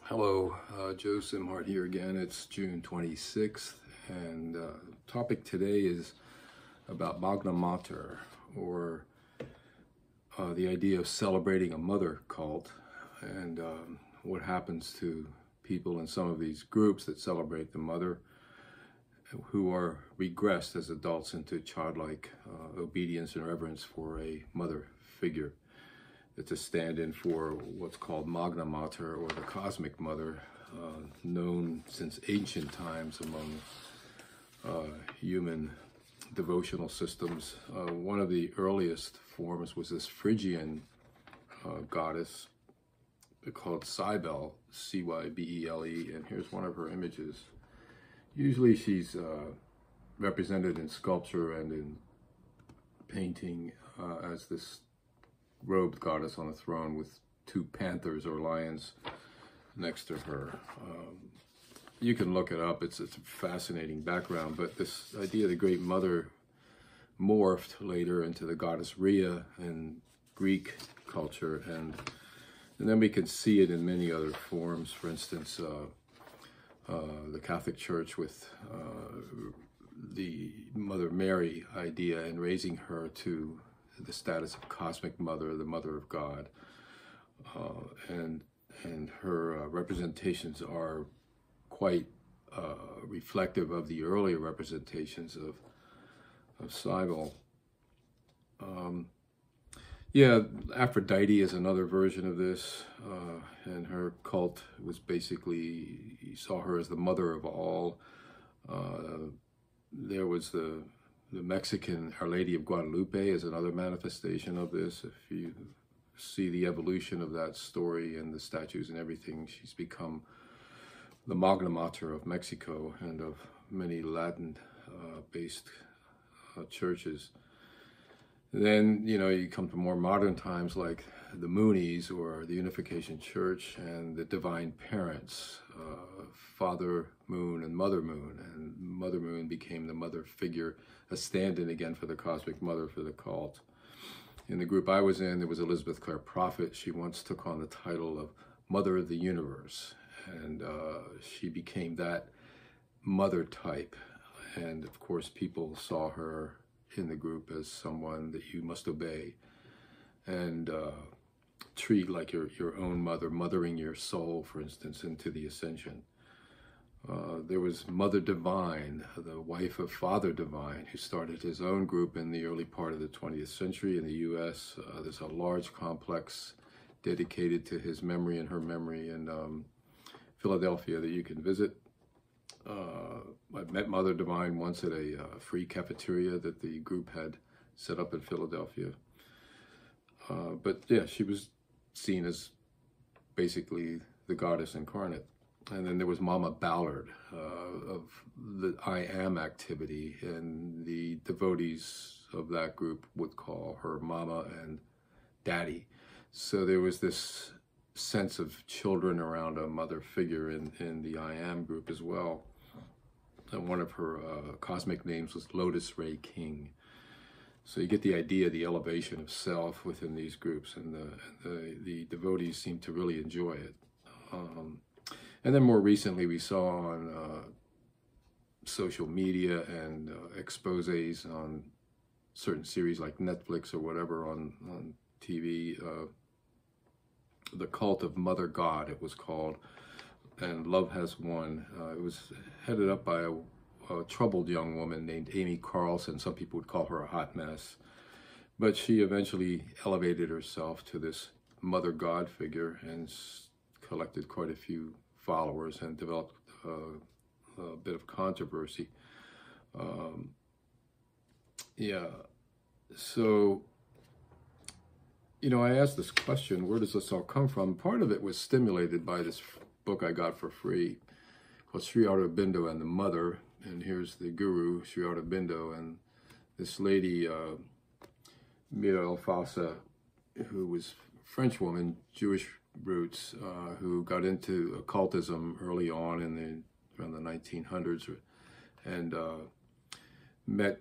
Hello, Joe Simhart here again. It's June 26th, and topic today is about Magna Mater, or the idea of celebrating a mother cult, and what happens to people in some of these groups that celebrate the mother, who are regressed as adults into childlike obedience and reverence for a mother figure. It's a stand-in for what's called Magna Mater, or the Cosmic Mother, known since ancient times among human devotional systems. One of the earliest forms was this Phrygian goddess called Cybele, C-Y-B-E-L-E, and here's one of her images. Usually she's represented in sculpture and in painting as this robed goddess on a throne with two panthers or lions next to her. You can look it up. It's a fascinating background, but this idea of the Great Mother morphed later into the goddess Rhea in Greek culture, and then we can see it in many other forms. For instance, the Catholic Church with the Mother Mary idea and raising her to the status of Cosmic Mother, the Mother of God, and her representations are quite reflective of the earlier representations of Cybele. Yeah, Aphrodite is another version of this, and her cult was basically, you saw her as the mother of all. There was the Mexican Our Lady of Guadalupe is another manifestation of this. If you see the evolution of that story and the statues and everything, she's become the Magna Mater of Mexico and of many Latin-based churches. Then, you come to more modern times like the Moonies or the Unification Church and the Divine Parents, Father Moon and Mother Moon. And Mother Moon became the mother figure, a stand-in again for the Cosmic Mother for the cult. In the group I was in, there was Elizabeth Clare Prophet. She once took on the title of Mother of the Universe, and she became that mother type. And of course, people saw her in the group as someone that you must obey and treat like your own mother, mothering your soul, for instance, into the ascension. There was Mother Divine, the wife of Father Divine, who started his own group in the early part of the 20th century in the U.S. There's a large complex dedicated to his memory and her memory in Philadelphia that you can visit. I met Mother Divine once at a free cafeteria that the group had set up in Philadelphia. But yeah, she was seen as basically the goddess incarnate. And then there was Mama Ballard of the I Am activity, and the devotees of that group would call her Mama and Daddy. So there was this sense of children around a mother figure in the I Am group as well. And one of her cosmic names was Lotus Ray King. So you get the idea, the elevation of self within these groups, and the devotees seem to really enjoy it. And then more recently, we saw on social media and exposés on certain series like Netflix or whatever on TV, the cult of Mother God, it was called, and Love Has Won. It was headed up by a troubled young woman named Amy Carlson. Some people would call her a hot mess. But she eventually elevated herself to this Mother God figure and collected quite a few followers and developed a bit of controversy. Yeah, so, I asked this question, where does this all come from? Part of it was stimulated by this book I got for free called Sri Aurobindo and the Mother. And here's the guru, Sri Aurobindo, and this lady, Mirra Alfassa, who was a French woman, Jewish roots, who got into occultism early on around the 1900s, and met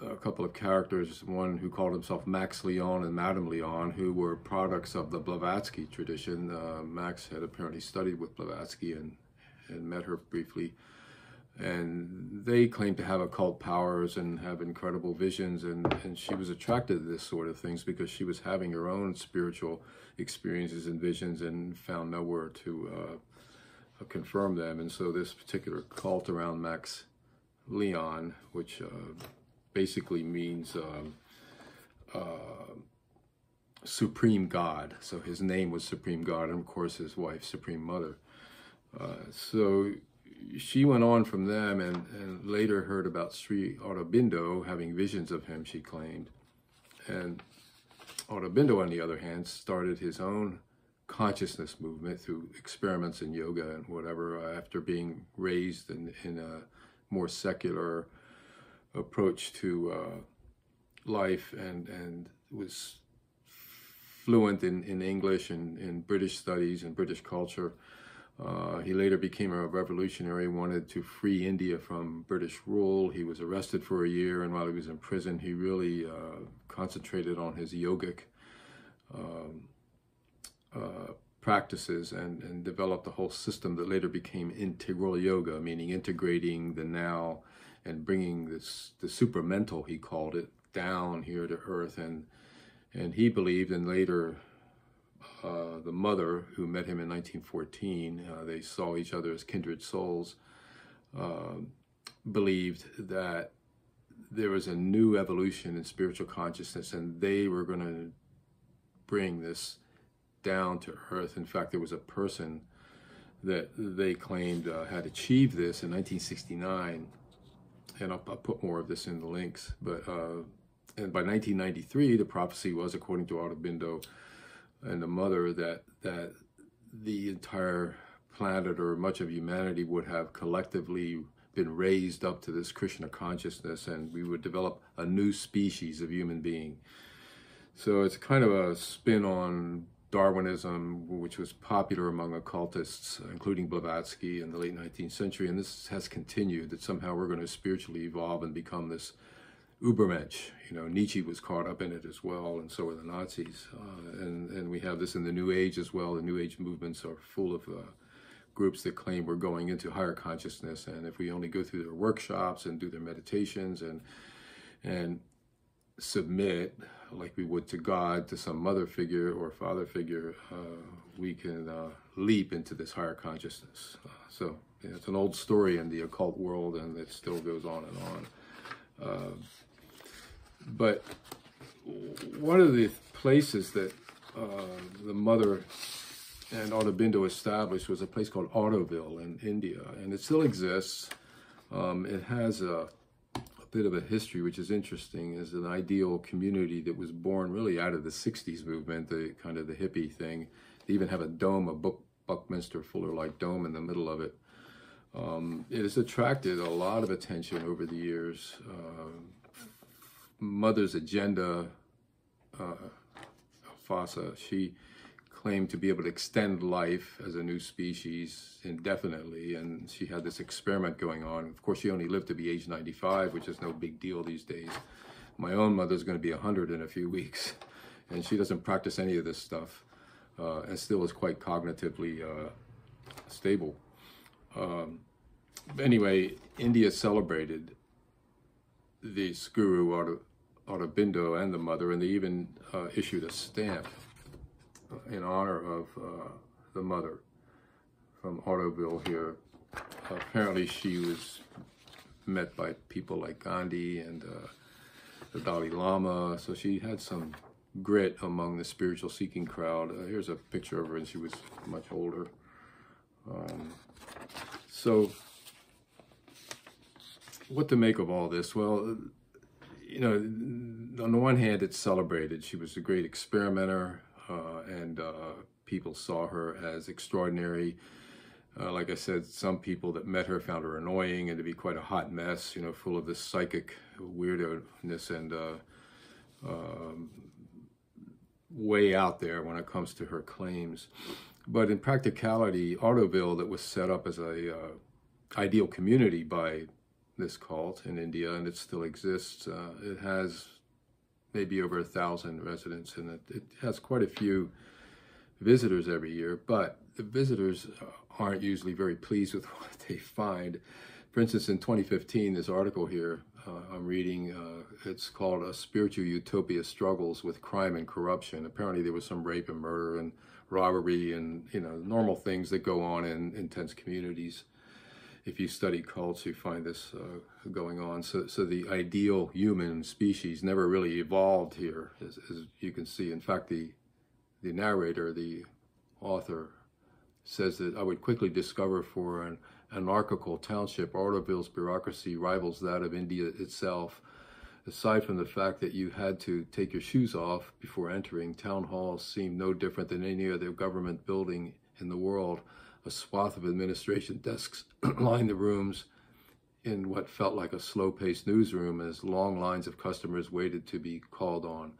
a couple of characters, one who called himself Max Theon and Madame Theon, who were products of the Blavatsky tradition. Max had apparently studied with Blavatsky and met her briefly. And they claimed to have occult powers and have incredible visions, and she was attracted to this sort of things because she was having her own spiritual experiences and visions and found nowhere to confirm them. And so this particular cult around Max Theon, which basically means Supreme God. So his name was Supreme God, and of course his wife, Supreme Mother. So she went on from them and later heard about Sri Aurobindo having visions of him, she claimed. And Aurobindo, on the other hand, started his own consciousness movement through experiments in yoga and whatever, after being raised in a more secular approach to life, and was fluent in English and in British studies and British culture. He later became a revolutionary, wanted to free India from British rule. He was arrested for a year, and while he was in prison, he really concentrated on his yogic practices and developed a whole system that later became integral yoga, meaning integrating the now and bringing the supramental, he called it, down here to earth. And he believed, and later the mother, who met him in 1914, they saw each other as kindred souls, believed that there was a new evolution in spiritual consciousness, and they were going to bring this down to earth. In fact, there was a person that they claimed had achieved this in 1969, and I'll put more of this in the links. But and by 1993, the prophecy was, according to Aurobindo and the mother, that the entire planet, or much of humanity, would have collectively been raised up to this Krishna consciousness, and we would develop a new species of human being. So it's kind of a spin on Darwinism, which was popular among occultists, including Blavatsky in the late 19th century, and this has continued, that somehow we're going to spiritually evolve and become this Übermensch. You know, Nietzsche was caught up in it as well, and so were the Nazis. And we have this in the New Age as well. The New Age movements are full of groups that claim we're going into higher consciousness, and if we only go through their workshops and do their meditations and submit like we would to God, to some mother figure or father figure, we can leap into this higher consciousness. So yeah, it's an old story in the occult world, and it still goes on and on. But one of the places that the mother and Aurobindo established was a place called Auroville in India, and it still exists. It has a bit of a history, which is interesting. Is an ideal community that was born really out of the 60s movement, the kind of the hippie thing. They even have a dome, a Buckminster Fuller-like dome in the middle of it. It has attracted a lot of attention over the years. Mother's agenda, Alfassa, she claimed to be able to extend life as a new species indefinitely, and she had this experiment going on. Of course, she only lived to be age 95, which is no big deal these days. My own mother's going to be 100 in a few weeks, and she doesn't practice any of this stuff, and still is quite cognitively stable. Anyway, India celebrated this guru, Aurobindo, and the mother, and they even issued a stamp in honor of the mother from Auroville here. Apparently she was met by people like Gandhi and the Dalai Lama, so she had some grit among the spiritual seeking crowd. Here's a picture of her, and she was much older. So what to make of all this? Well, you know, on the one hand, it's celebrated. She was a great experimenter, and people saw her as extraordinary. Like I said, some people that met her found her annoying and to be quite a hot mess, you know, full of this psychic weirdo-ness and way out there when it comes to her claims. But in practicality, Auroville, that was set up as a ideal community by this cult in India, and it still exists. It has maybe over 1,000 residents, and it has quite a few visitors every year, but the visitors aren't usually very pleased with what they find. For instance, in 2015, this article here I'm reading, it's called "A Spiritual Utopia Struggles with Crime and Corruption." Apparently there was some rape and murder and robbery and, you know, normal things that go on in intense communities. If you study cults, you find this going on. So the ideal human species never really evolved here, as you can see. In fact, the narrator, the author, says that I would quickly discover for an anarchical township, Auroville's bureaucracy rivals that of India itself. Aside from the fact that you had to take your shoes off before entering, town halls seemed no different than any other government building in the world. A swath of administration desks lined the rooms in what felt like a slow-paced newsroom as long lines of customers waited to be called on.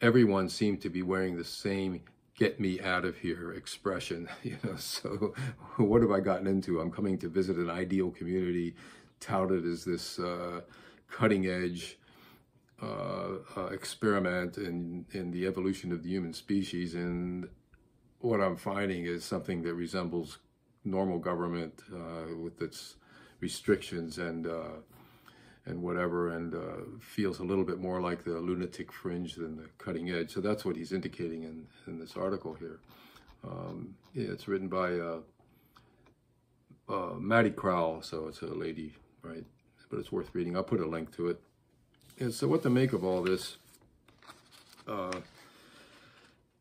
Everyone seemed to be wearing the same "get me out of here" expression, you know. So what have I gotten into? I'm coming to visit an ideal community touted as this cutting edge experiment in the evolution of the human species, and what I'm finding is something that resembles normal government with its restrictions and whatever, and feels a little bit more like the lunatic fringe than the cutting edge. So that's what he's indicating in this article here. Yeah, it's written by Maddie Crowell, so it's a lady, right? But it's worth reading. I'll put a link to it. And so what to make of all this?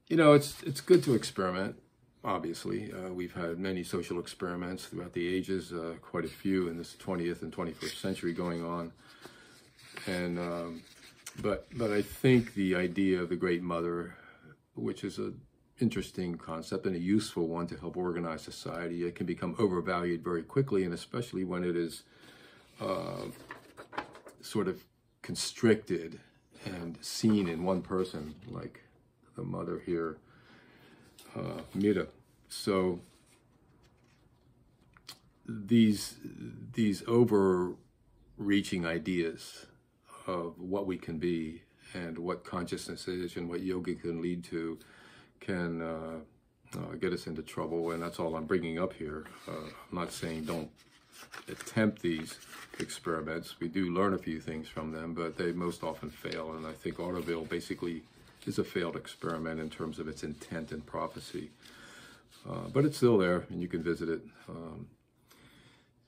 You know, it's good to experiment. Obviously, we've had many social experiments throughout the ages, quite a few in this 20th and 21st century going on. And but I think the idea of the Great Mother, which is an interesting concept and a useful one to help organize society, it can become overvalued very quickly, and especially when it is sort of constricted and seen in one person, like the mother here, Mirra. So these overreaching ideas of what we can be and what consciousness is and what yoga can lead to can get us into trouble, and that's all I'm bringing up here. I'm not saying don't attempt these experiments. We do learn a few things from them, but they most often fail, and I think Auroville basically is a failed experiment in terms of its intent and prophecy. But it's still there, and you can visit it.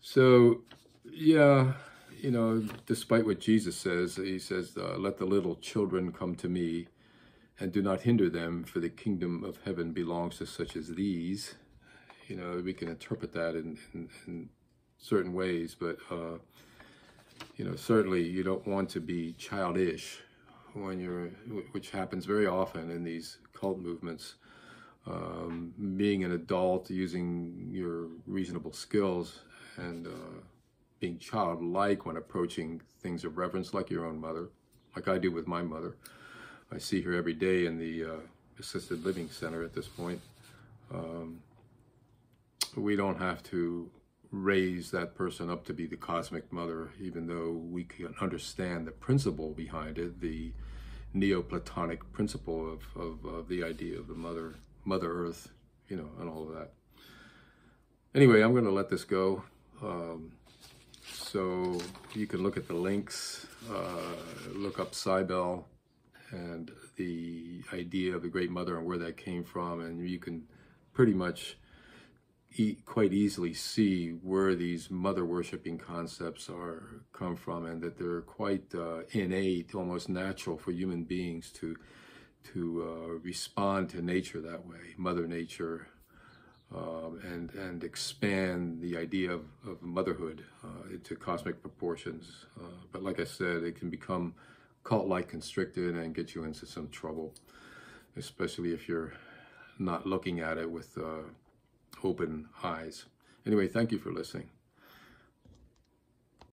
So, yeah, you know, despite what Jesus says, he says, "Let the little children come to me, and do not hinder them, for the kingdom of heaven belongs to such as these." You know, we can interpret that in certain ways, but, you know, certainly you don't want to be childish when which happens very often in these cult movements. Being an adult, using your reasonable skills, and being childlike when approaching things of reverence, like your own mother, like I do with my mother. I see her every day in the assisted living center at this point. We don't have to raise that person up to be the cosmic mother, even though we can understand the principle behind it, the Neoplatonic principle of the idea of the Mother Earth, you know, and all of that. Anyway, I'm going to let this go. So you can look at the links, look up Cybele and the idea of the Great Mother and where that came from, and you can pretty much quite easily see where these mother worshipping concepts come from, and that they're quite innate, almost natural for human beings to respond to nature that way, Mother Nature, and expand the idea of motherhood into cosmic proportions. But like I said, it can become cult-like constricted and get you into some trouble, especially if you're not looking at it with open eyes. Anyway, thank you for listening.